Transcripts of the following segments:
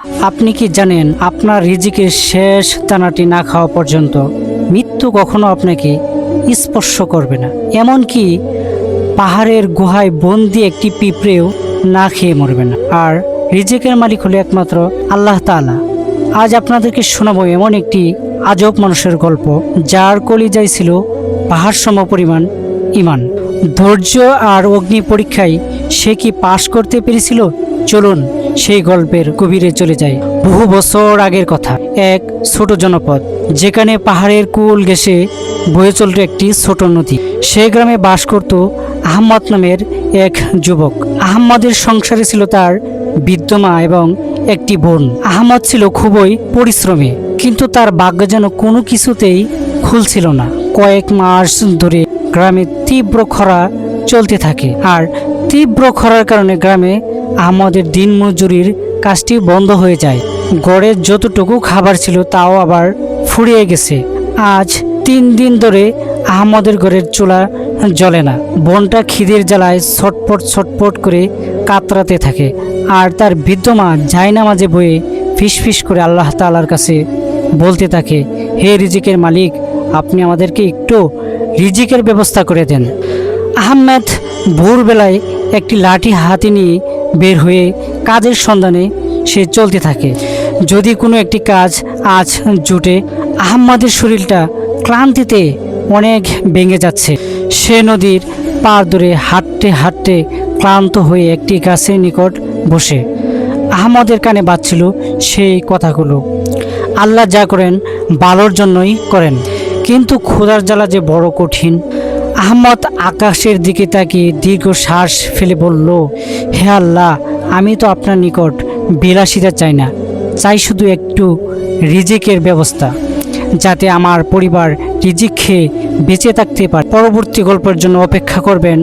আপনি কি জানেন আপনার রিজিকের শেষ দানাটি না খাওয়া পর্যন্ত মৃত্যু কখনো আপনাকে স্পর্শ করবে না। এমনকি পাহাড়ের গুহায় বন্দি একটি পিঁপড়েও না খেয়ে মরবে না। আর রিজিকের মালিক হলো একমাত্র আল্লাহ তাআলা। আজ আপনাদেরকে শোনাবো এমন একটি আজব মানুষের গল্প, যার কলিজায় ছিল পাহাড় সম পরিমাণ ঈমান। ধৈর্য আর অগ্নি পরীক্ষায় সে কি পাশ করতে পেরেছিল? চলুন সেই গল্পের গভীরে চলে যাই। বহু বছর আগের কথা, এক ছোট জনপদ, যেখানে পাহাড়ের কুল ঘেঁষে বয়ে চলত একটি ছোট নদী। সেই গ্রামে বাস করত আহম্মদ নামের এক যুবক। আহম্মদের সংসারে ছিল তার বৃদ্ধ মা এবং একটি বোন। আহম্মদ ছিল খুবই পরিশ্রমী, কিন্তু তার ভাগ্য যেন কোনো কিছুতেই খুলছিল না। কয়েক মাস ধরে গ্রামে তীব্র খরা চলতে থাকে, আর তীব্র খরার কারণে গ্রামে আহম্মদের দিন মজুরির কাজটি বন্ধ হয়ে যায়। গড়ে যতটুকু খাবার ছিল তাও আবার ফুরিয়ে গেছে। আজ 3 দিন ধরে আহম্মদের ঘরের চুলা জ্বলে না। বোনটা খিদের জ্বালায় ছটপট ছটপট করে কাতরাতে থাকে, আর তার বৃদ্ধ মা জায়নামাজে বয়ে ফিসফিস করে আল্লাহ তাআলার কাছে বলতে থাকে, হে রিজিকের মালিক, আপনি আমাদেরকে একটু রিজিকের ব্যবস্থা করে দেন। আহম্মদ ভোরবেলায় একটি লাঠি হাতে নিয়ে বের হয়ে কাজের সন্ধানে সে চলতে থাকে। যদি কোনো একটি কাজ আজ জুটে। আহম্মদের শরীরটা ক্লান্তিতে অনেক ভেঙে যাচ্ছে। সে নদীর পার ধরে হাঁটতে হাঁটতে ক্লান্ত হয়ে একটি গাছের নিকট বসে আহম্মদের কানে বাজছিল সেই কথাগুলো, আল্লাহ যা করেন ভালোর জন্যই করেন, কিন্তু ক্ষুধার জ্বালা যে বড় কঠিন। আহম্মদ আকাশের দিকে তাকিয়ে দীর্ঘ শ্বাস ফেলে বলল, হে আল্লাহ, আমি তো আপনার নিকট বিলাসিতা চাই না, চাই শুধু একটু রিজিকের ব্যবস্থা, যাতে আমার পরিবার রিজিক খেয়ে বেঁচে থাকতে পারে। পরবর্তী গল্পের জন্য অপেক্ষা করবেন।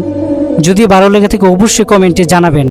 যদি ভালো লেগে থাকে অবশ্যই কমেন্টে জানাবেন।